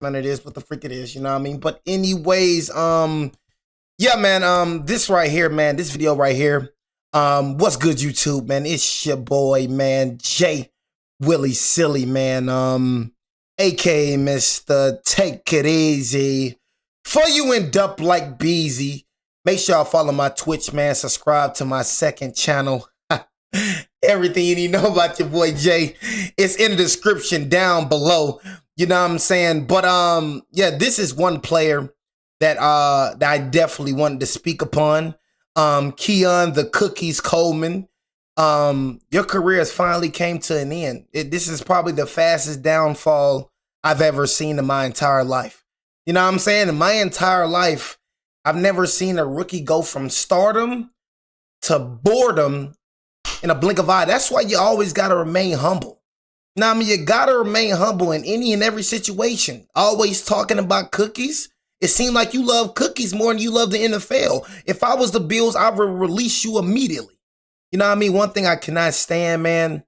none of this, what the freak it is, you know what I mean? But anyways, yeah, man, this right here, man, this video right here, what's good, YouTube, man? It's your boy, man, Jay Willie Silly, man, aka Mr. Take It Easy. Before you end up like Beezy, make sure y'all follow my Twitch, man. Subscribe to my second channel. Everything you need to know about your boy Jay is in the description down below. You know what I'm saying? But yeah, this is one player that I definitely wanted to speak upon. Keon the Cookies Coleman. Your career has finally came to an end. This is probably the fastest downfall I've ever seen in my entire life. You know what I'm saying? In my entire life, I've never seen a rookie go from stardom to boredom in a blink of eye. That's why you always got to remain humble. Now, I mean, you got to remain humble in any and every situation. Always talking about cookies. It seemed like you love cookies more than you love the NFL. If I was the Bills, I would release you immediately. You know what I mean? One thing I cannot stand, man,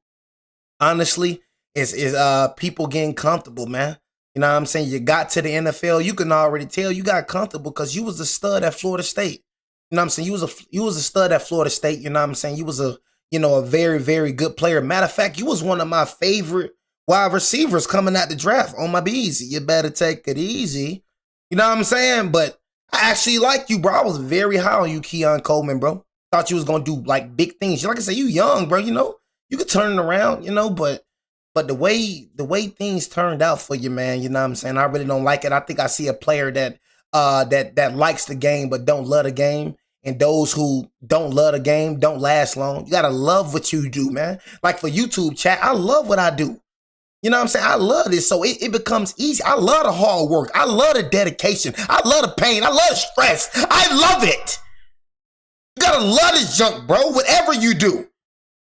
honestly, is people getting comfortable, man. You know what I'm saying? You got to the NFL, you can already tell you got comfortable because you was a stud at Florida State. You know what I'm saying? You was a stud at Florida State. You know what I'm saying? You was a very, very good player. Matter of fact, you was one of my favorite wide receivers coming out the draft on my Beezy. You better take it easy. You know what I'm saying? But I actually like you, bro. I was very high on you, Keon Coleman, bro. Thought you was going to do like big things. Like I said, you young, bro, you know? You could turn it around, you know, but the way things turned out for you, man, you know what I'm saying? I really don't like it. I think I see a player that likes the game but don't love the game. And those who don't love the game don't last long. You gotta love what you do, man. Like for YouTube chat, I love what I do. You know what I'm saying? I love this, so it becomes easy. I love the hard work. I love the dedication. I love the pain. I love the stress. I love it. You gotta love this junk, bro, whatever you do.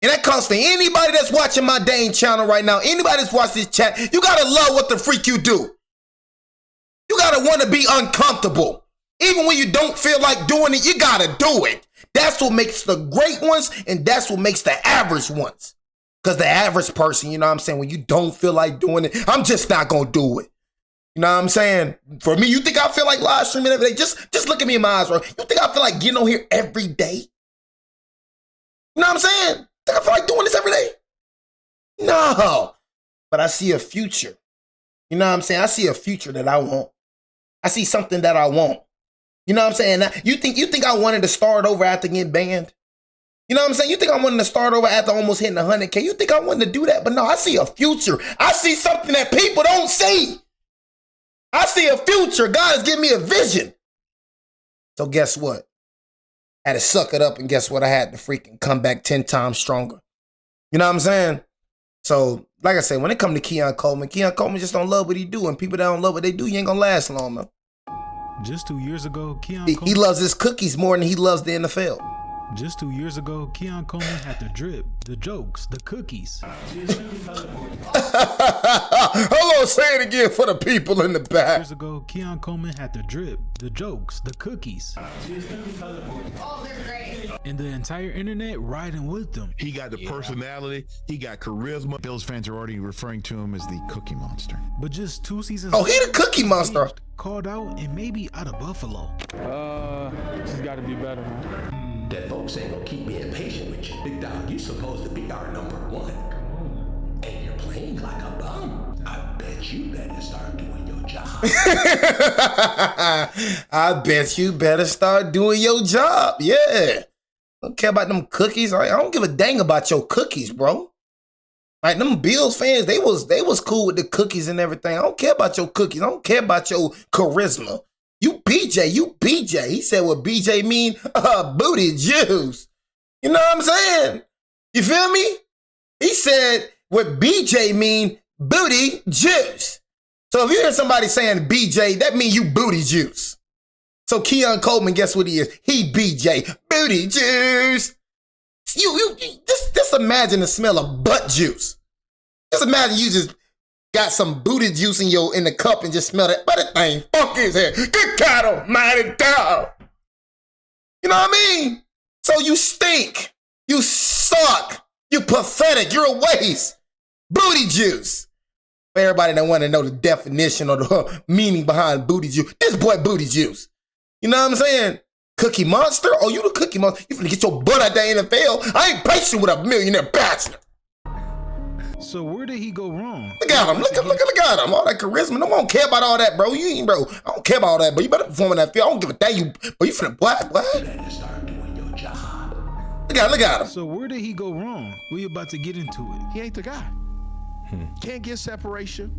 And that comes for anybody that's watching my dang channel right now. Anybody that's watching this chat, you gotta love what the freak you do. You gotta want to be uncomfortable. Even when you don't feel like doing it, you gotta do it. That's what makes the great ones, and that's what makes the average ones. Because the average person, you know what I'm saying, when you don't feel like doing it, I'm just not gonna do it. You know what I'm saying? For me, you think I feel like live streaming every day? Just look at me in my eyes, bro. You think I feel like getting on here every day? You know what I'm saying? Think I feel like doing this every day? No. But I see a future. You know what I'm saying? I see a future that I want. I see something that I want. You know what I'm saying? Now, you think I wanted to start over after getting banned? You know what I'm saying? You think I wanted to start over after almost hitting 100K? You think I wanted to do that? But no, I see a future. I see something that people don't see. I see a future. God has given me a vision. So guess what? I had to suck it up, and guess what? I had to freaking come back 10 times stronger. You know what I'm saying? So, like I said, when it comes to Keon Coleman just don't love what he do, and people that don't love what they do, you ain't gonna last long, man. Just 2 years ago, he loves his cookies more than he loves the NFL. Just 2 years ago, Keon Coleman had the drip, the jokes, the cookies. Hold on, say it again for the people in the back. Years ago, Keon Coleman had the drip, the jokes, the cookies. Oh, they're great. And the entire internet riding with them. He got the personality, he got charisma. Bills fans are already referring to him as the Cookie Monster. But just 2 seasons he the Cookie Monster. Called out and maybe out of Buffalo. Just gotta be better, man. That folks ain't gonna keep me impatient with you. Big dog, you supposed to be our #1. And you're playing like a bum. I bet you better start doing your job. I bet you better start doing your job. Yeah. Don't care about them cookies. I don't give a dang about your cookies, bro. Like them Bills fans, they was cool with the cookies and everything. I don't care about your cookies. I don't care about your charisma. You BJ. He said what BJ mean? Booty juice. You know what I'm saying? You feel me? He said what BJ mean, booty juice. So if you hear somebody saying BJ, that means you booty juice. So Keon Coleman, guess what he is? He BJ, booty juice. You just imagine the smell of butt juice. Just imagine you just got some booty juice in the cup and just smell it. But that thing funky as hell. Good God almighty dog. You know what I mean? So you stink. You suck. You pathetic. You're a waste. Booty juice. For everybody that want to know the definition or the meaning behind booty juice, this boy booty juice. You know what I'm saying? Cookie monster? Oh, you the cookie monster. You finna get your butt out there NFL. I ain't patient with a millionaire bachelor. So where did he go wrong? Look at him. Look at him. All that charisma. No, I don't care about all that, bro. You ain't, bro. I don't care about all that, bro. You better perform in that field. I don't give a damn. But you finna what? You better start doing your job. Look at him. So where did he go wrong? We about to get into it. He ain't the guy. Can't get separation.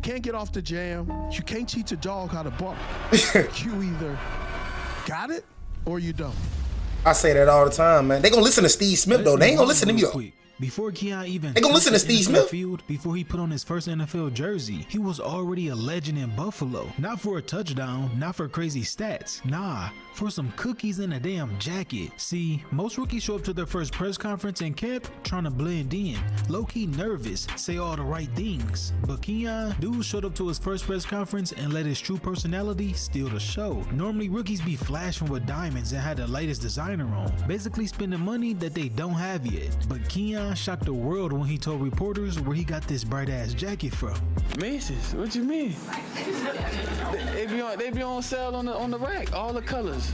Can't get off the jam. You can't teach a dog how to bark. You either got it or you don't. I say that all the time, man. They gonna listen to Steve Smith, though. They ain't gonna listen to me, though. Quick. Before Keon even they gonna listen to Steve Smith. Field, before he put on his first NFL jersey, he was already a legend in Buffalo. Not for a touchdown, not for crazy stats. Nah, for some cookies and a damn jacket. See, most rookies show up to their first press conference in camp trying to blend in. Low-key nervous, say all the right things. But Keon, dude showed up to his first press conference and let his true personality steal the show. Normally, rookies be flashing with diamonds and had the latest designer on. Basically spending money that they don't have yet. But Keon shocked the world when he told reporters where he got this bright ass jacket from. Macy's, what you mean? They be on sale on the rack, all the colors.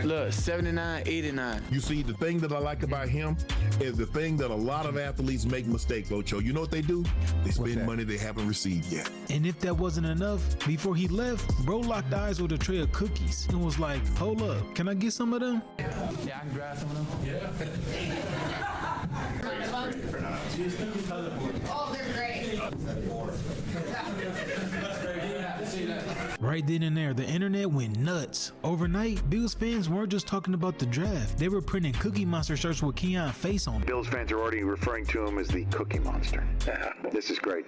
Look, $79, $89. You see, the thing that I like about him is the thing that a lot of athletes make mistakes, Ocho. You know what they do? They spend money they haven't received yet. And if that wasn't enough, before he left, bro locked eyes with a tray of cookies and was like, hold up, can I get some of them? Yeah, I can grab some of them. Yeah. Oh, they're great. Right then and there, the internet went nuts. Overnight, Bills fans weren't just talking about the draft. They were printing Cookie Monster shirts with Keon's face on. Bills fans are already referring to him as the Cookie Monster. This is great.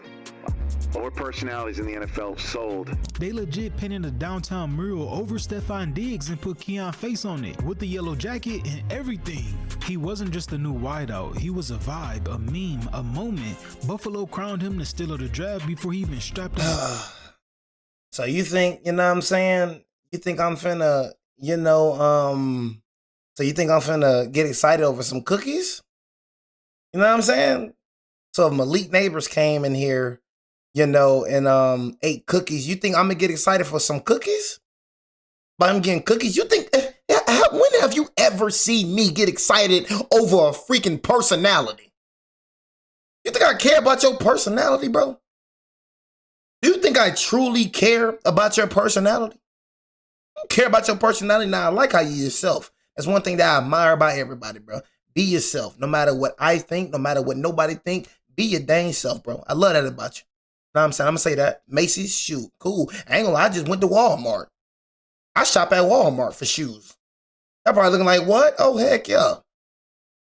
More personalities in the NFL sold. They legit painted a downtown mural over Stephon Diggs and put Keon's face on it with the yellow jacket and everything. He wasn't just a new wideout, he was a vibe, a meme, a moment. Buffalo crowned him the steal of the draft before he even strapped on. So you think, you know what I'm saying? You think I'm finna, so you think I'm finna get excited over some cookies? You know what I'm saying? So if Malik Neighbors came in here, and ate cookies, you think I'm gonna get excited for some cookies? But I'm getting cookies. You think, when have you ever seen me get excited over a freaking personality? You think I care about your personality, bro? Do you think I truly care about your personality? I don't care about your personality. Now, I like how you yourself. That's one thing that I admire about everybody, bro. Be yourself. No matter what I think, no matter what nobody think, be your dang self, bro. I love that about you. Know what I'm saying? I'm going to say that. Macy's, shoot, cool. I ain't gonna lie, I just went to Walmart. I shop at Walmart for shoes. Y'all probably looking like, what? Oh, heck yeah.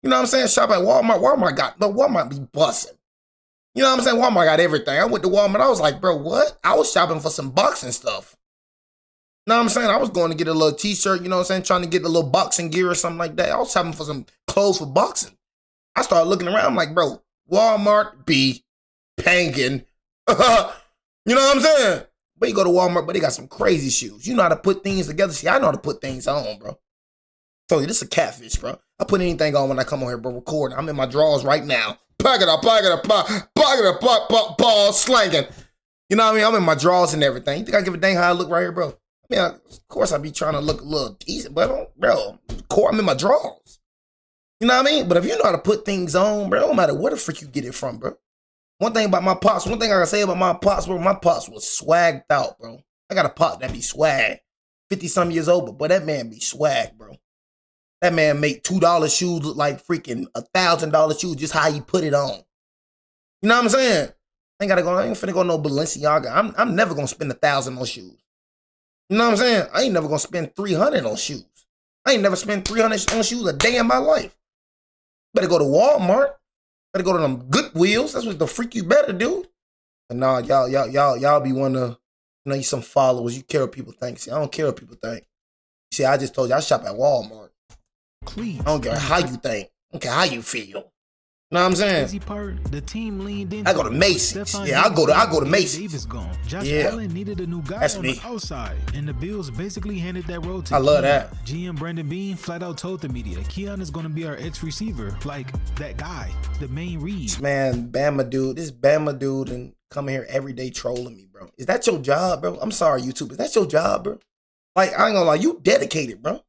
You know what I'm saying? Shop at Walmart. Walmart be busting. You know what I'm saying? Walmart got everything. I went to Walmart. I was like, bro, what? I was shopping for some boxing stuff. You know what I'm saying? I was going to get a little t-shirt, you know what I'm saying? Trying to get a little boxing gear or something like that. I was shopping for some clothes for boxing. I started looking around. I'm like, bro, Walmart be pangin'. You know what I'm saying? But you go to Walmart, but they got some crazy shoes. You know how to put things together. See, I know how to put things on, bro. Told you, this is a catfish, bro. I put anything on when I come on here, bro, recording. I'm in my drawers right now. Pack it up, ball slanging. You know what I mean? I'm in my drawers and everything. You think I give a dang how I look right here, bro? I mean, of course I be trying to look a little decent, but bro, I'm in my drawers. You know what I mean? But if you know how to put things on, bro, no matter where the frick you get it from, bro. One thing about my pops, one thing I can say about my pops, bro, my pops was swagged out, bro. I got a pop that be swag. 50-some years old, but boy, that man be swag, bro. That man make $2 shoes look like freaking $1,000 shoes, just how he put it on. You know what I'm saying? I ain't finna go no Balenciaga. I'm never gonna spend $1,000 on shoes. You know what I'm saying? I ain't never gonna spend $300 on shoes. I ain't never spent $300 on shoes a day in my life. Better go to Walmart. Better go to them Goodwills. That's what the freak you better do. But nah, y'all be wanna, you some followers. You care what people think. See, I don't care what people think. See, I just told you I shop at Walmart. Please. I don't care how you think. I don't care how you feel. Know what I'm saying? Crazy part, the team leaned into I go to Macy's. Stephon Yeah, I go to Diggs, Macy's. Davis gone. Josh Yeah. Allen needed a new guy That's on me. the outside, and the Bills basically handed that role to I love Keon. that. GM Brandon Beane flat out told the media, Keon is going to be our ex-receiver, like that guy, the main read. This man, Bama dude, this Bama dude, and coming here every day trolling me, bro. Is that your job, bro? I'm sorry, YouTube. Is that your job, bro? Like, I ain't gonna lie, you dedicated, bro.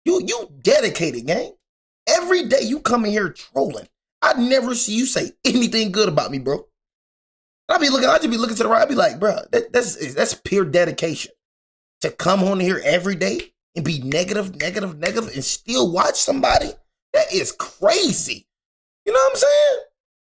You dedicated, gang. Every day you come in here trolling. I never see you say anything good about me, bro. I just be looking to the right. I be like, bro, that's pure dedication. To come on here every day and be negative, and still watch somebody, that is crazy. You know what I'm saying?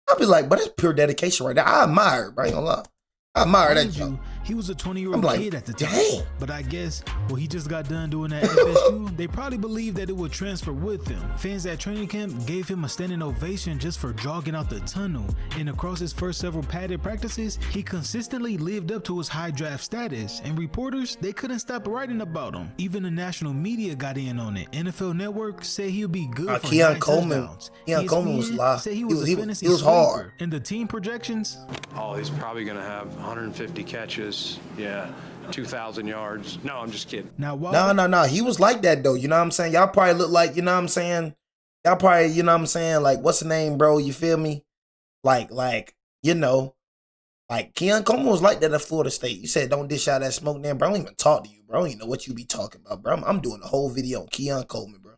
I'll be like, but that's pure dedication right there. I admire it, bro. I ain't gonna lie. I admire that joke. He was a 20-year-old like, kid at the time. dang. But I guess, well, he just got done doing that FSU. They probably believed that it would transfer with him. Fans at training camp gave him a standing ovation just for jogging out the tunnel. And across his first several padded practices, he consistently lived up to his high draft status. And reporters, they couldn't stop writing about him. Even the national media got in on it. NFL Network said he'll be good for Keon 9 Coleman. touchdowns. Keon Coleman was live. Said he He was a fantasy was hard. sleeper. And the team projections, Oh, he's probably going to have 150 catches. Yeah, 2,000 yards. No, I'm just kidding. now while No. He was like that though. You know what I'm saying? Y'all probably look like, you know what I'm saying? Y'all probably, you know what I'm saying? Like, what's the name, bro? You feel me? Like, you know, like Keon Coleman was like that at Florida State. You said don't dish out that smoke then, bro. I don't even talk to you, bro. I don't even know what you be talking about, bro. I'm doing a whole video on Keon Coleman, bro. I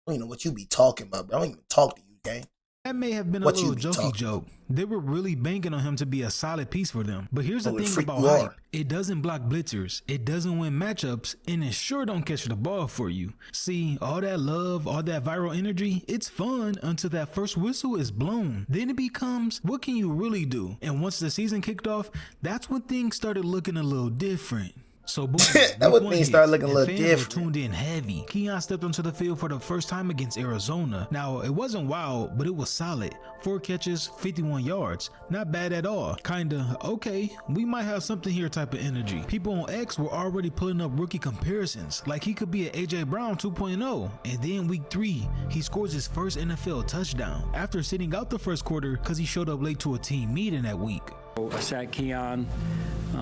don't even know what you be talking about, bro. I don't even talk to you, gang. that may have been a What you little be jokey talking joke. They were really banking on him to be a solid piece for them. But here's the Oh, the thing freak about you are. hype. It doesn't block blitzers. It doesn't win matchups. And it sure don't catch the ball for you. See, all that love, all that viral energy, it's fun until that first whistle is blown. Then it becomes, what can you really do? And once the season kicked off, that's when things started looking a little different. So boom, That would week mean one start hits, looking a and little fans were different. tuned in heavy. Keon stepped onto the field for the first time against Arizona. Now, it wasn't wild, but it was solid. 4 catches, 51 yards. Not bad at all. Kinda, okay, we might have something here type of energy. People on X were already pulling up rookie comparisons, like he could be an AJ Brown 2.0. And then week 3, he scores his first NFL touchdown after sitting out the first quarter because he showed up late to a team meeting that week. I sat Keon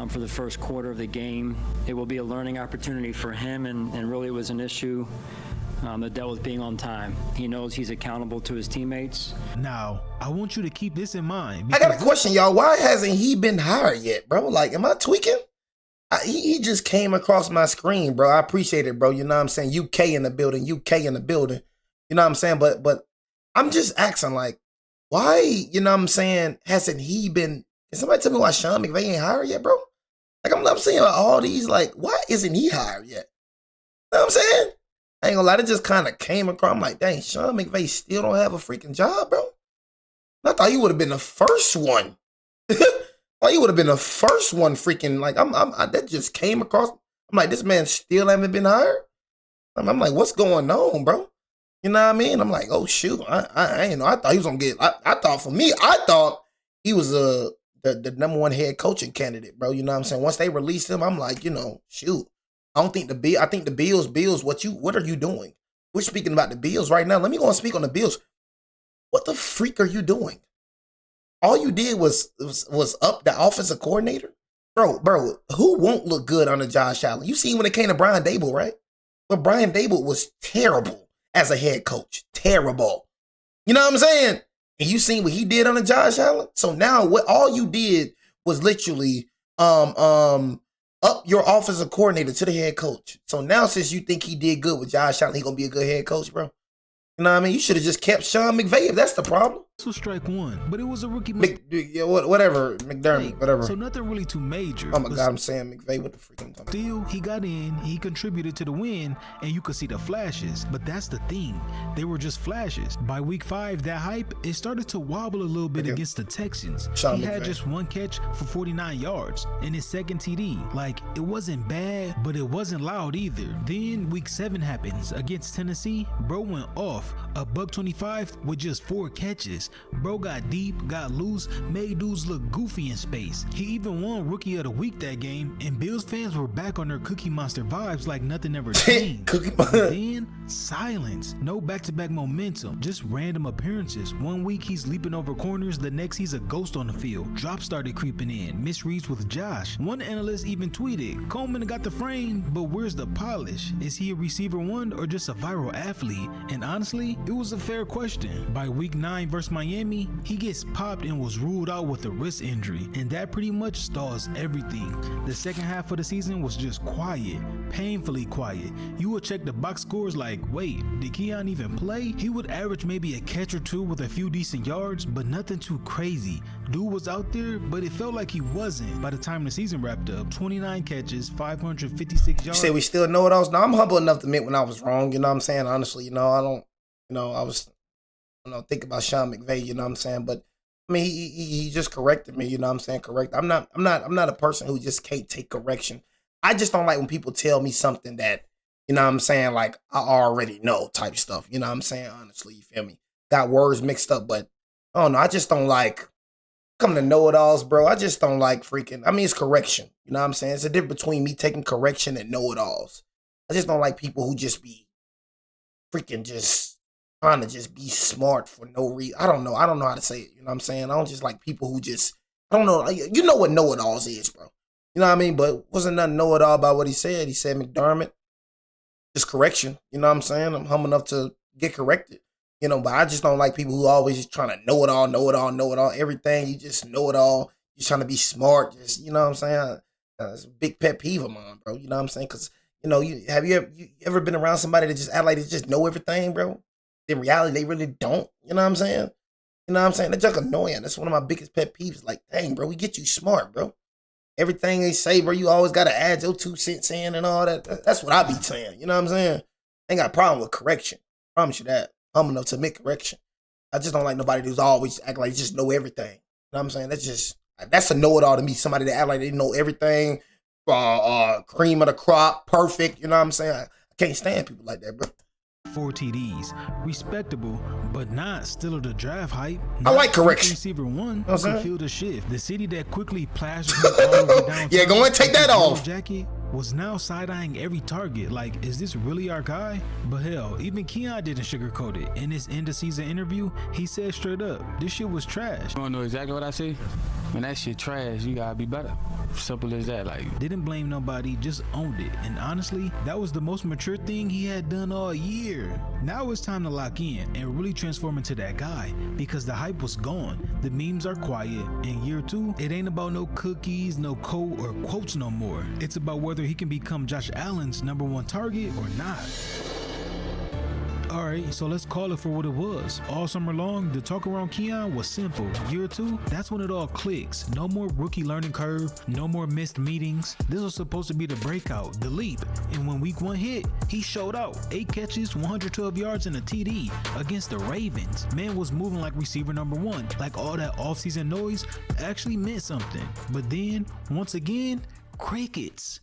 for the first quarter of the game. It will be a learning opportunity for him, and really it was an issue that dealt with being on time. He knows he's accountable to his teammates. Now, I want you to keep this in mind. I got a question, y'all. Why hasn't he been hired yet, bro? Like, am I tweaking? He just came across my screen, bro. I appreciate it, bro. You know what I'm saying? UK in the building. You know what I'm saying? But I'm just asking, like, why, you know what I'm saying, hasn't he been... Can somebody tell me why Sean McVay ain't hired yet, bro? Like, I'm saying like, all these, like, why isn't he hired yet? You know what I'm saying? I ain't gonna lie, it just kind of came across. I'm like, dang, Sean McVay still don't have a freaking job, bro. I thought he would have been the first one. Like, he would have been the first one freaking, like, that just came across. I'm like, this man still haven't been hired? I'm like, what's going on, bro? You know what I mean? I'm like, oh, shoot. I ain't know. I thought he was gonna get, I thought he was the number 1 head coaching candidate, bro. You know what I'm saying? Once they released him, I'm like, you know, shoot. I think the Bills, what are you doing? We're speaking about the Bills right now. Let me go and speak on the Bills. What the freak are you doing? All you did was up the offensive coordinator? Bro, who won't look good under Josh Allen? You see when it came to Brian Daboll, right? But Brian Daboll was terrible as a head coach. Terrible. You know what I'm saying? And you seen what he did under Josh Allen? So now what all you did was literally up your offensive coordinator to the head coach. So now since you think he did good with Josh Allen, he gonna be a good head coach, bro. You know what I mean? You should have just kept Sean McVay if that's the problem. This was strike 1, but it was a rookie whatever, McDermott, whatever. So nothing really too major. Oh my God, I'm saying McVay, what the freak I'm talking about? Still, he got in, he contributed to the win, and you could see the flashes. But that's the thing, they were just flashes. By week 5, that hype, it started to wobble a little bit against the Texans. Sean he had McVay. just 1 catch for 49 yards in his second TD. Like, it wasn't bad, but it wasn't loud either. Then week 7 happens against Tennessee. Bro went off, $125 with just 4 catches. practice. Bro got deep, got loose, made dudes look goofy in space. He even won Rookie of the Week that game, and Bills fans were back on their Cookie Monster vibes like nothing ever changed. But then, silence. No back-to-back momentum, just random appearances. One week he's leaping over corners, the next he's a ghost on the field. Drops started creeping in, misreads with Josh. One analyst even tweeted, Coleman got the frame, but where's the polish? Is he a receiver one or just a viral athlete? And honestly, it was a fair question. By week 9 versus Miami, he gets popped and was ruled out with a wrist injury, and that pretty much stalls everything. The second half of the season was just quiet, painfully quiet. You would check the box scores like, wait, did Keon even play? He would average maybe a catch or two with a few decent yards, but nothing too crazy. Dude was out there, but it felt like he wasn't. By the time the season wrapped up, 29 catches, 556 yards. You say we still know it all? No, I'm humble enough to admit when I was wrong, you know what I'm saying? Honestly, I don't, I was, thinking about Sean McVay, you know what I'm saying? But I mean, he just corrected me, you know what I'm saying? I'm not a person who just can't take correction. I just don't like when people tell me something that, you know what I'm saying, like I already know type stuff, you know what I'm saying? Honestly, you feel me? Got words mixed up, but I don't know. I just don't like come to know-it-alls, bro. I just don't like it's correction, you know what I'm saying? It's a difference between me taking correction and know-it-alls. I just don't like people who just be just trying to just be smart for no reason. I don't know how to say it, you know what I'm saying? I don't just like people who just, I don't know, you know what know-it-alls is, bro. You know what I mean? But wasn't nothing know-it-all about what he said. He said McDermott, just correction, you know what I'm saying? I'm humble enough to get corrected, but I just don't like people who always just trying to know it all, everything. You just know it all. You're trying to be smart, just, you know what I'm saying? It's a big pet peeve of mine, bro. You know what I'm saying? Because, have you ever been around somebody that just act like they just know everything, bro? In reality, they really don't. You know what I'm saying? You know what I'm saying? That's just annoying. That's one of my biggest pet peeves. Like, dang, bro, we get you smart, bro. Everything they say, bro, you always got to add your 2 cents in and all that. That's what I be saying. You know what I'm saying? I ain't got a problem with correction. I promise you that. I'm enough to make correction. I just don't like nobody who's always act like they just know everything. You know what I'm saying? That's a know-it-all to me. Somebody that act like they know everything, cream of the crop, perfect. You know what I'm saying? I can't stand people like that, bro. 4 TDs, respectable, but not still of the draft hype. I like correction. Receiver one can feel the shift. The city that quickly plastered him all over downtown. Yeah, go and take that off. Jacket was now side-eyeing every target. Like, is this really our guy? But hell, even Keon didn't sugarcoat it. In his end-of-season interview, he said straight up, this shit was trash. You wanna know exactly what I see? When that shit trash, you gotta be better. Simple as that. Like, didn't blame nobody, just owned it. And honestly, that was the most mature thing he had done all year. Now it's time to lock in and really transform into that guy, because the hype was gone. The memes are quiet. In year 2, it ain't about no cookies, no code or quotes no more. It's about whether he can become Josh Allen's #1 target or not. Alright, so let's call it for what it was. All summer long, the talk around Keon was simple. Year 2, that's when it all clicks. No more rookie learning curve, no more missed meetings. This was supposed to be the breakout, the leap. And when week 1 hit, he showed out. 8 catches, 112 yards, and a TD against the Ravens. Man was moving like receiver #1. Like all that offseason noise actually meant something. But then, once again, crickets.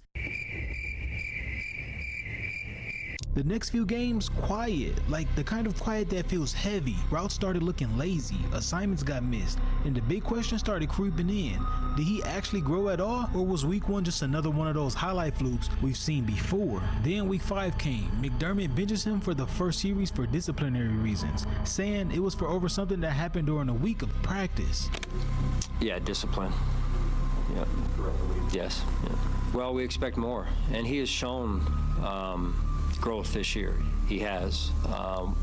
The next few games, quiet, like the kind of quiet that feels heavy. Routes started looking lazy, assignments got missed, and the big question started creeping in. Did he actually grow at all, or was week 1 just another one of those highlight flukes we've seen before? Then week 5 came. McDermott benches him for the first series for disciplinary reasons, saying it was for over something that happened during a week of practice. Yeah, discipline. Yeah. Yes. Yeah. Well, we expect more, and he has shown growth this year. He has.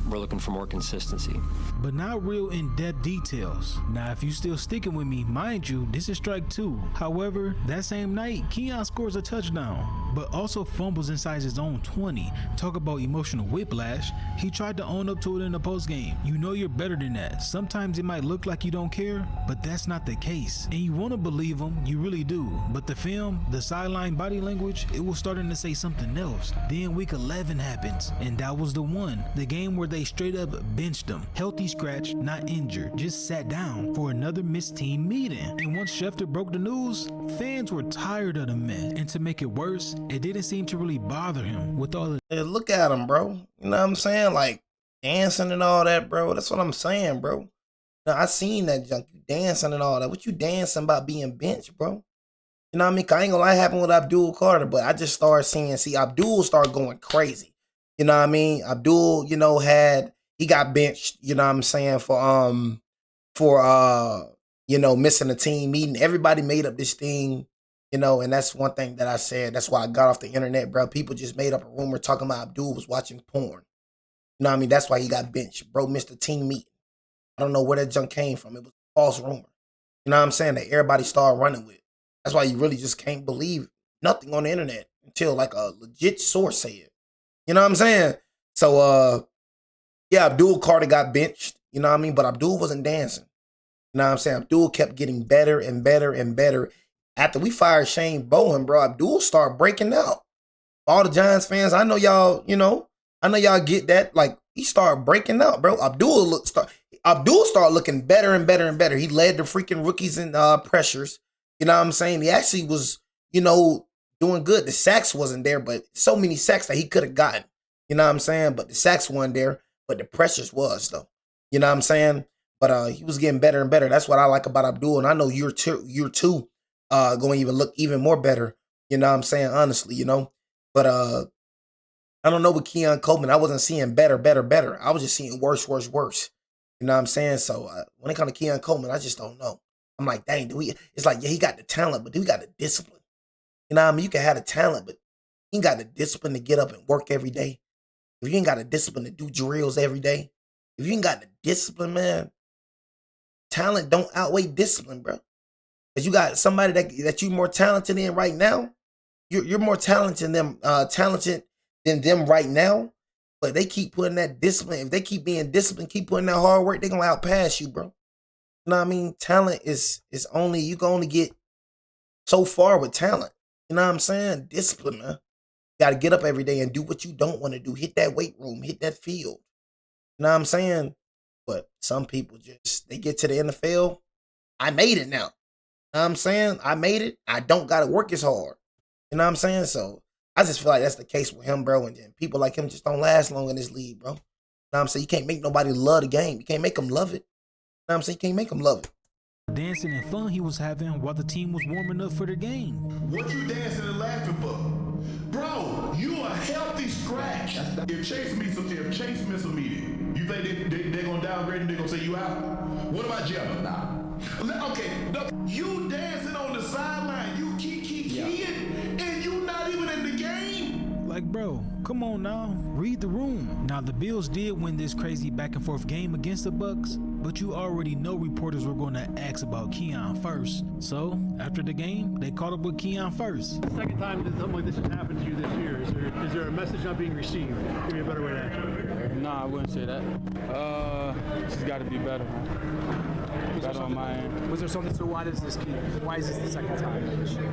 We're looking for more consistency. But not real in-depth details. Now, if you still sticking with me, mind you, this is strike 2. However, that same night, Keon scores a touchdown, but also fumbles inside his own 20. Talk about emotional whiplash. He tried to own up to it in the postgame. You know you're better than that. Sometimes it might look like you don't care, but that's not the case. And you want to believe him, you really do. But the film, the sideline body language, it was starting to say something else. Then week 11 happens, and that was the one. The game where they straight up benched him. Healthy scratch, not injured, just sat down for another missed team meeting. And once Schefter broke the news, fans were tired of the mess. And to make it worse, it didn't seem to really bother him with all the— Hey, look at him, bro. You know what I'm saying? Like dancing and all that, bro. That's what I'm saying, bro. You know Now, I seen that junk. You dancing and all that. What you dancing about being benched, bro? You know what I mean? 'Cause I ain't gonna lie, happened with Abdul Carter, but I just started seeing, Abdul started going crazy. You know what I mean? Abdul, he got benched, you know what I'm saying, for missing a team meeting. Everybody made up this thing, and that's one thing that I said. That's why I got off the internet, bro. People just made up a rumor talking about Abdul was watching porn. You know what I mean? That's why he got benched. Bro missed a team meeting. I don't know where that junk came from. It was a false rumor. You know what I'm saying? That everybody started running with. That's why you really just can't believe nothing on the internet until like a legit source say it. You know what I'm saying? So, Abdul Carter got benched. You know what I mean? But Abdul wasn't dancing. You know what I'm saying? Abdul kept getting better and better and better. After we fired Shane Bowen, bro, Abdul started breaking out. All the Giants fans, I know y'all get that. Like, he started breaking out, bro. Abdul started looking better and better and better. He led the freaking rookies in pressures. You know what I'm saying? He actually was, doing good. The sacks wasn't there, but so many sacks that he could have gotten. You know what I'm saying? But the sacks weren't there, but the pressures was, though. You know what I'm saying? But he was getting better and better. That's what I like about Abdul. And I know year two going to even look even more better. You know what I'm saying? Honestly, But I don't know with Keon Coleman. I wasn't seeing better. I was just seeing worse. You know what I'm saying? So when it comes to Keon Coleman, I just don't know. I'm like, dang, it's like, yeah, he got the talent, but do we got the discipline? You know what I mean? You can have the talent, but you ain't got the discipline to get up and work every day. If you ain't got the discipline to do drills every day, if you ain't got the discipline, man, talent don't outweigh discipline, bro. Because you got somebody that you're more talented than right now. You're more talented than them right now, but they keep putting that discipline. If they keep being disciplined, keep putting that hard work, they're gonna outpass you, bro. You know what I mean? Talent is only, you can only get so far with talent. You know what I'm saying? Discipline, man. You gotta get up every day and do what you don't want to do. Hit that weight room, hit that field. You know what I'm saying? But some people they get to the NFL. I made it now. You know what I'm saying? I made it. I don't gotta work as hard. You know what I'm saying? So I just feel like that's the case with him, bro. And people like him just don't last long in this league, bro. You know what I'm saying? You can't make nobody love the game. You can't make them love it. You know what I'm saying? You can't make them love it. Dancing and fun he was having while the team was warming up for the game. What you dancing and laughing for? Bro, you a healthy scratch. If Chase miss a meeting, you think they're going to downgrade and they're going to say you out? What about Jetta? Nah. Okay, you dancing on the sideline, you keying, and you not even in the game? Like, bro, come on now, read the room. Now, the Bills did win this crazy back and forth game against the Bucks, but you already know reporters were going to ask about Keon first. So, after the game, they caught up with Keon first. The second time that something like this has happened to you this year, is there a message not being received? Give me a better way to answer it. Nah, I wouldn't say that. Just got to be better. Better on my end. Was there something? So why is this the second time this year?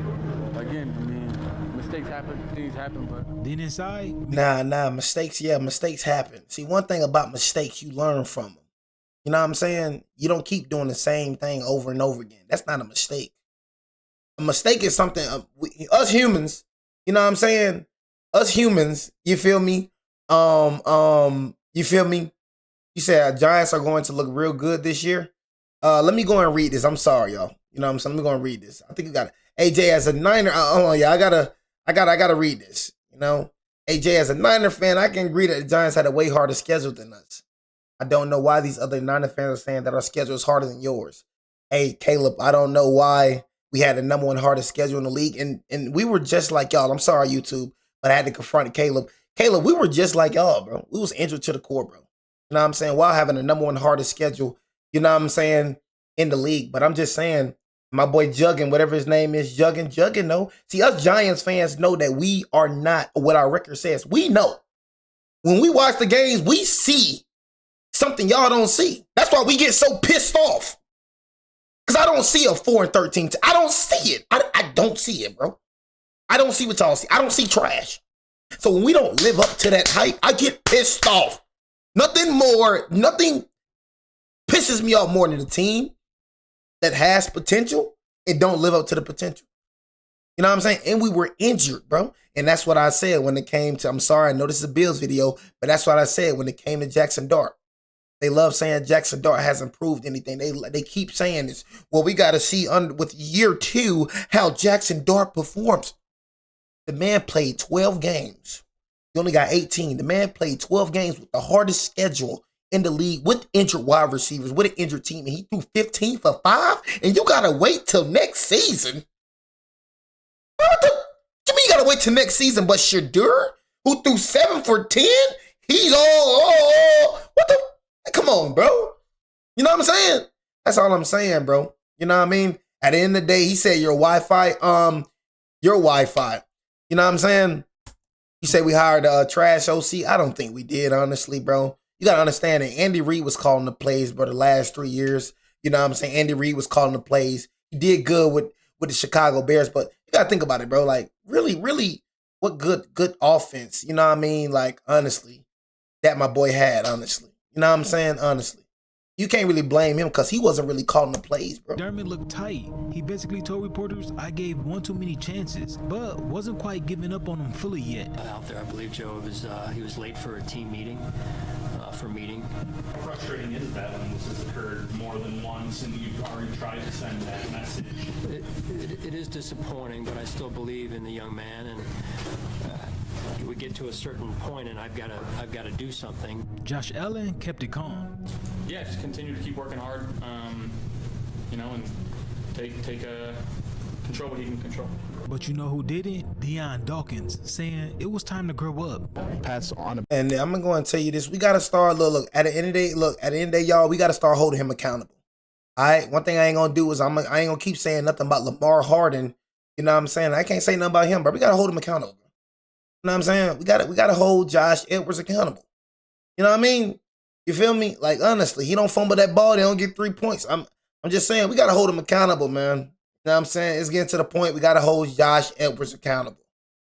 Again, I mean, mistakes happen, things happen, but then inside, nah, mistakes happen. See, one thing about mistakes, you learn from them. You know what I'm saying? You don't keep doing the same thing over and over again. That's not a mistake. A mistake is something us humans, you know what I'm saying? Us humans, you feel me? You feel me? You said Giants are going to look real good this year. Let me go and read this. I'm sorry, y'all. You know what I'm saying? Let me go and read this. I think you got it. AJ as a Niner. Hold on, yeah. I gotta read this. You know, AJ as a Niner fan, I can agree that the Giants had a way harder schedule than us. I don't know why these other Niner fans are saying that our schedule is harder than yours. Hey, Caleb, I don't know why we had the number one hardest schedule in the league, and we were just like y'all. I'm sorry, YouTube, but I had to confront Caleb. Caleb, we were just like y'all, bro. We was injured to the core, bro. You know what I'm saying? While having the number one hardest schedule, you know what I'm saying, in the league. But I'm just saying, my boy Juggin, whatever his name is, Juggin, no. See, us Giants fans know that we are not what our record says. We know. When we watch the games, we see something y'all don't see. That's why we get so pissed off. Because I don't see a 4-13. I don't see it. I don't see it, bro. I don't see what y'all see. I don't see trash. So when we don't live up to that hype, I get pissed off. Nothing pisses me off more than the team that has potential and don't live up to the potential. You know what I'm saying? And we were injured, bro. And that's what I said when it came to, I'm sorry, I know this is a Bills video, but that's what I said when it came to Jackson Dart. They love saying Jackson Dart hasn't proved anything. They keep saying this. Well, we got to see with year 2 how Jackson Dart performs. The man played 12 games. He only got 18. The man played 12 games with the hardest schedule in the league with injured wide receivers, with an injured team, and he threw 15 for 5, and you got to wait till next season. What you mean you got to wait till next season? But Shadur, who threw 7 for 10, he's all what the? Come on, bro. You know what I'm saying? That's all I'm saying, bro. You know what I mean? At the end of the day, he said your Wi-Fi, your Wi-Fi. You know what I'm saying? You say we hired a trash OC. I don't think we did, honestly, bro. You got to understand that Andy Reid was calling the plays, bro, the last 3 years. You know what I'm saying? Andy Reid was calling the plays. He did good with the Chicago Bears, but you got to think about it, bro. Like, really, what good offense, you know what I mean? Like, honestly, that my boy had, honestly. You know what I'm saying? Honestly. You can't really blame him because he wasn't really calling the plays, bro. Dermott looked tight. He basically told reporters, I gave one too many chances, but wasn't quite giving up on him fully yet. Out there, I believe Joe he was late for a team meeting, How frustrating is that when this has occurred more than once and you've already tried to send that message? It is disappointing, but I still believe in the young man, and we get to a certain point, and I've got to do something. Josh Allen kept it calm. Yeah, just continue to keep working hard, and take control what he can control. But you know who didn't? Deion Dawkins, saying it was time to grow up. Pass on. And I'm going to tell you this. We got to start, look, at the end of the day, y'all, we got to start holding him accountable. All right? One thing I ain't going to do is I ain't going to keep saying nothing about Lamar Harden. You know what I'm saying? I can't say nothing about him, but we got to hold him accountable. You know what I'm saying? We got to hold Josh Edwards accountable. You know what I mean? You feel me? Like, honestly, he don't fumble that ball, they don't get 3 points. I'm just saying, we got to hold him accountable, man. You know what I'm saying? It's getting to the point we got to hold Josh Edwards accountable.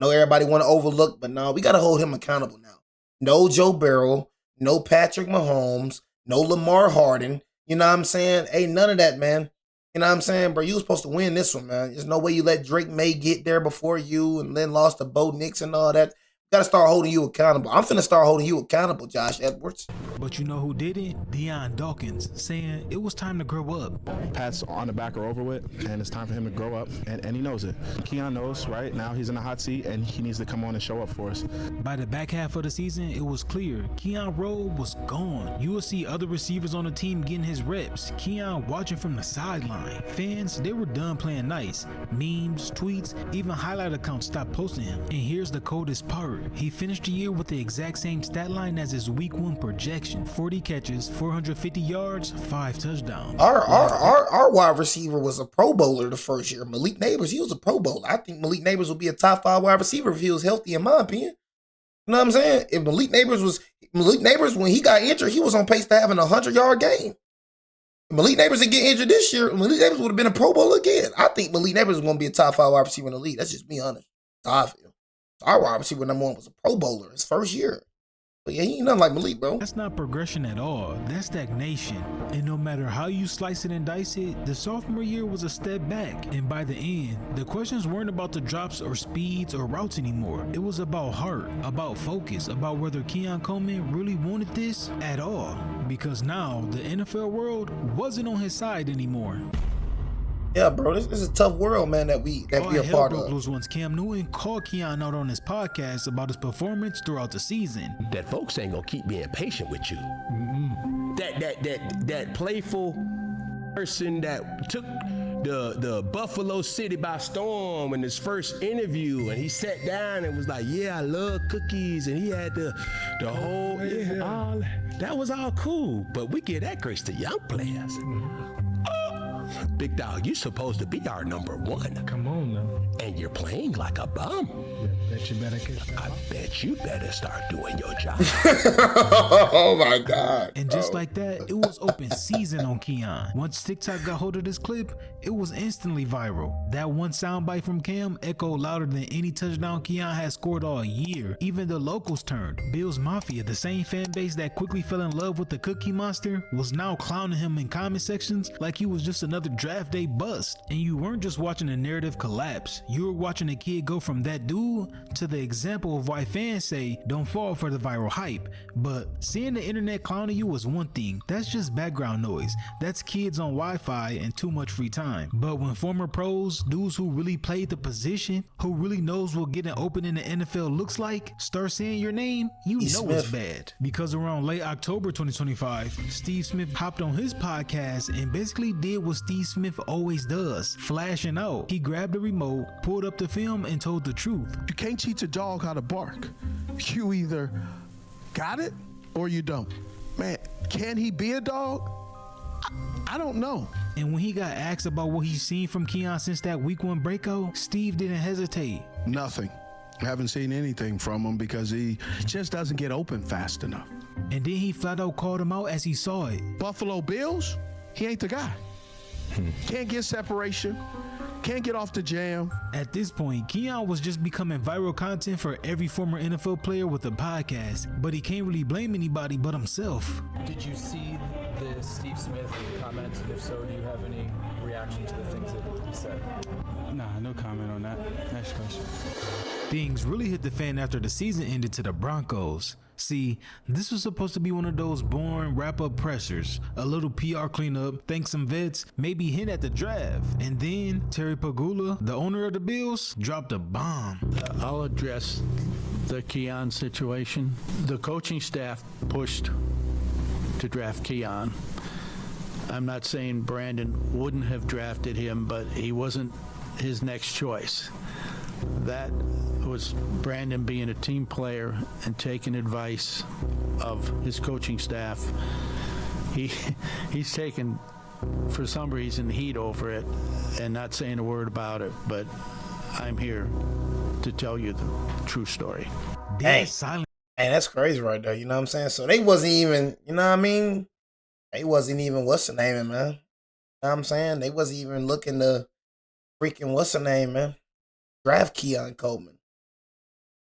I know everybody want to overlook, but no, we got to hold him accountable now. No Joe Burrow, no Patrick Mahomes, no Lamar Harden. You know what I'm saying? Ain't none of that, man. You know what I'm saying? Bro, you was supposed to win this one, man. There's no way you let Drake May get there before you and then lost to Bo Nix and all that. Got to start holding you accountable. I'm finna start holding you accountable, Josh Edwards. But you know who didn't? Deion Dawkins, saying it was time to grow up. Pats on the back are over with, and it's time for him to grow up, and he knows it. Keon knows, right? Now he's in the hot seat, and he needs to come on and show up for us. By the back half of the season, it was clear Keon role was gone. You will see other receivers on the team getting his reps. Keon watching from the sideline. Fans, they were done playing nice. Memes, tweets, even highlight accounts stopped posting him. And here's the coldest part. He finished the year with the exact same stat line as his week 1 projection. 40 catches, 450 yards, 5 touchdowns. Our wide receiver was a Pro Bowler the first year. Malik Neighbors, he was a Pro Bowler. I think Malik Neighbors would be a top 5 wide receiver if he was healthy, in my opinion. You know what I'm saying? If Malik Neighbors, when he got injured, he was on pace to having a 100-yard game. If Malik Neighbors didn't get injured this year, Malik Neighbors would have been a Pro Bowler again. I think Malik Neighbors is going to be a top 5 wide receiver in the league. That's just me honest. That's how I feel. Our wide receiver number 1 was a Pro Bowler his first year. But yeah, he ain't nothing like Malik, bro. That's not progression at all. That's stagnation. And no matter how you slice it and dice it, the sophomore year was a step back. And by the end, the questions weren't about the drops or speeds or routes anymore. It was about heart, about focus, about whether Keon Coleman really wanted this at all. Because now the NFL world wasn't on his side anymore. Yeah, bro, this is a tough world, man, that we are part of. Loose once Cam Newton called Keon out on his podcast about his performance throughout the season. That folks ain't gonna keep being patient with you. That playful person that took the Buffalo City by storm in his first interview, and he sat down and was like, "Yeah, I love cookies," and he had the whole all that was all cool. But we give that grace to young players. Big dog, you supposed to be our number 1. Come on now. And you're playing like a bum. Bet you better get that. I bet you better start doing your job. Oh my God. And just like that, it was open season on Keon. Once TikTok got hold of this clip, it was instantly viral. That one soundbite from Cam echoed louder than any touchdown Keon had scored all year. Even the locals turned. Bills Mafia, the same fan base that quickly fell in love with the Cookie Monster, was now clowning him in comment sections like he was just another draft day bust. And you weren't just watching a narrative collapse. You were watching a kid go from that dude true to the example of why fans say don't fall for the viral hype. But seeing the internet clowning you is one thing. That's just background noise. That's kids on Wi-Fi and too much free time. But when former pros, dudes who really played the position, who really knows what getting open in the NFL looks like, start saying your name, you know it's bad. Because around late October 2025, Steve Smith hopped on his podcast and basically did what Steve Smith always does, flashing out. He grabbed the remote, pulled up the film, and told the truth. You can't teach a dog how to bark. You either got it or you don't. Man, can he be a dog? I don't know. And when he got asked about what he's seen from Keon since that week 1 breakout, Steve didn't hesitate. Nothing. I haven't seen anything from him because he just doesn't get open fast enough. And then he flat out called him out as he saw it. Buffalo Bills, he ain't the guy. Can't get separation. Can't get off the jam. At this point, Keon was just becoming viral content for every former NFL player with a podcast, but he can't really blame anybody but himself. Did you see the Steve Smith comments? If so, do you have any reaction to the things that he said? Nah, no comment on that. Next question. Things really hit the fan after the season ended to the Broncos. See, this was supposed to be one of those boring wrap-up pressers, a little PR cleanup, thank some vets, maybe hint at the draft, and then Terry Pagula, the owner of the Bills, dropped a bomb. I'll address the Keon situation. The coaching staff pushed to draft Keon. I'm not saying Brandon wouldn't have drafted him, but he wasn't his next choice. That was Brandon being a team player and taking advice of his coaching staff. He's taken, for some reason, heat over it and not saying a word about it, but I'm here to tell you the true story. Hey, that's crazy right there, you know what I'm saying? So they wasn't even, you know what I mean? They wasn't even, what's the name, man? You know what I'm saying? They wasn't even looking to freaking, what's the name, man? Draft Keon Coleman.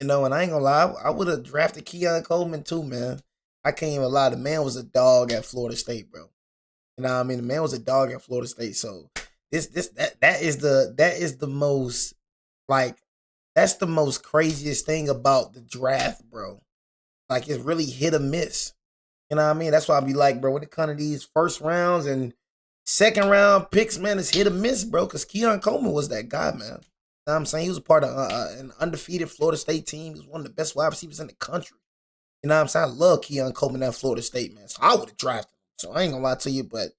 You know, and I ain't gonna lie, I would have drafted Keon Coleman too, man. I can't even lie. The man was a dog at Florida State, bro. You know what I mean? The man was a dog at Florida State. So that is the most, like, that's the most craziest thing about the draft, bro. Like, it's really hit or miss. You know what I mean? That's why I be like, bro, when it comes to these first rounds and second round picks, man, it's hit or miss, bro. Because Keon Coleman was that guy, man. You know what I'm saying? He was a part of an undefeated Florida State team. He was one of the best wide receivers in the country. You know what I'm saying? I love Keon Coleman at Florida State, man. So I would have drafted him. So I ain't gonna lie to you, but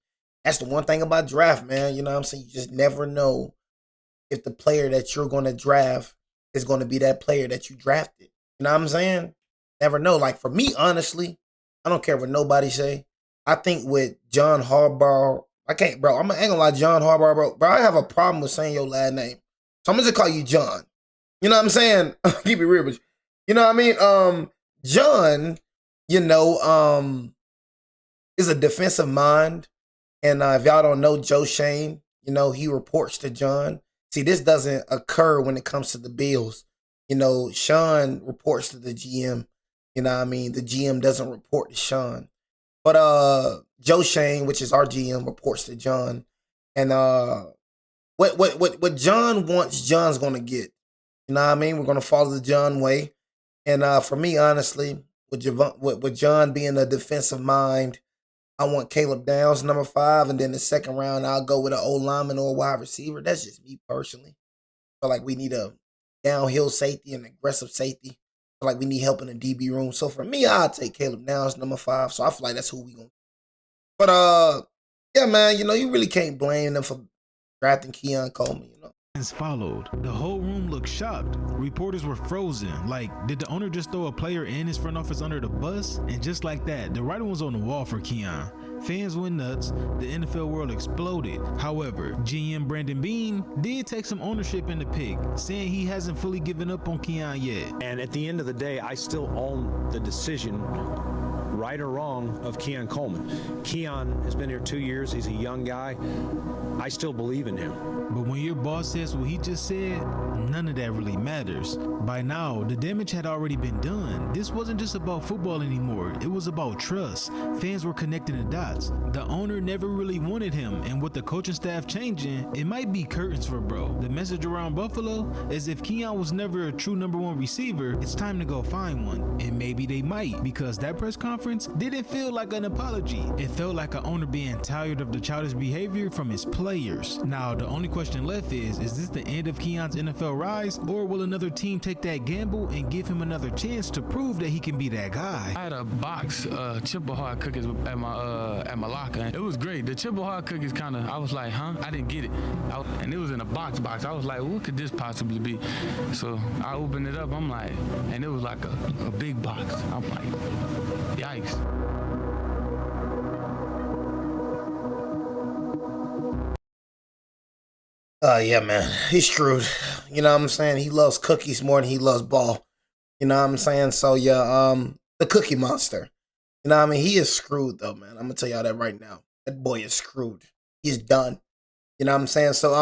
that's the one thing about draft, man. You know what I'm saying? You just never know if the player that you're gonna draft is gonna be that player that you drafted. You know what I'm saying? Never know. Like, for me, honestly, I don't care what nobody say. I think with John Harbaugh, I ain't gonna lie, John Harbaugh, bro. Bro, I have a problem with saying your last name. So I'm gonna just call you John. You know what I'm saying? Keep it real with you. You know what I mean? John, you know, is a defensive mind. And if y'all don't know Joe Shane, you know, he reports to John. See, this doesn't occur when it comes to the Bills. You know, Sean reports to the GM. You know what I mean? The GM doesn't report to Sean. But Joe Shane, which is our GM, reports to John. And what John wants, John's gonna get. You know what I mean? We're gonna follow the John way. And for me, honestly, with John being a defensive mind, I want Caleb Downs, number 5, and then the second round, I'll go with an old lineman or a wide receiver. That's just me personally. I feel like we need a downhill safety and aggressive safety. I feel like we need help in the DB room. So for me, I'll take Caleb Downs, number 5. So I feel like that's who we gonna. But yeah, man, you know, you really can't blame them for drafting Keon Coleman, you know. Followed. The whole room looked shocked. Reporters were frozen. Like, did the owner just throw a player in his front office under the bus? And just like that, the writing was on the wall for Keon. Fans went nuts. The NFL world exploded. However, GM Brandon Beane did take some ownership in the pick, saying he hasn't fully given up on Keon yet. And at the end of the day, I still own the decision, right or wrong, of Keon Coleman. Keon has been here 2 years. He's a young guy. I still believe in him. But when your boss says what he just said, none of that really matters. By now, the damage had already been done. This wasn't just about football anymore. It was about trust. Fans were connecting the dots. odds. The owner never really wanted him, and with the coaching staff changing, it might be curtains for bro. The message around Buffalo is if Keon was never a true #1 receiver, it's time to go find one. And maybe they might, because that press conference didn't feel like an apology. It felt like an owner being tired of the childish behavior from his players. Now, the only question left is this the end of Keon's NFL rise, or will another team take that gamble and give him another chance to prove that he can be that guy? I had a box Chippewa cookies at my locker. It was great. The Chippewa cookies I was like, huh? I didn't get it. And it was in a box. I was like, what could this possibly be? So I opened it up. I'm like, and it was like a big box. I'm like, yikes. Yeah, man, he's screwed. You know what I'm saying? He loves cookies more than he loves ball. You know what I'm saying? So yeah, the Cookie Monster. You know what I mean? He is screwed though, man. I'm gonna tell y'all that right now. That boy is screwed. He's done. You know what I'm saying? So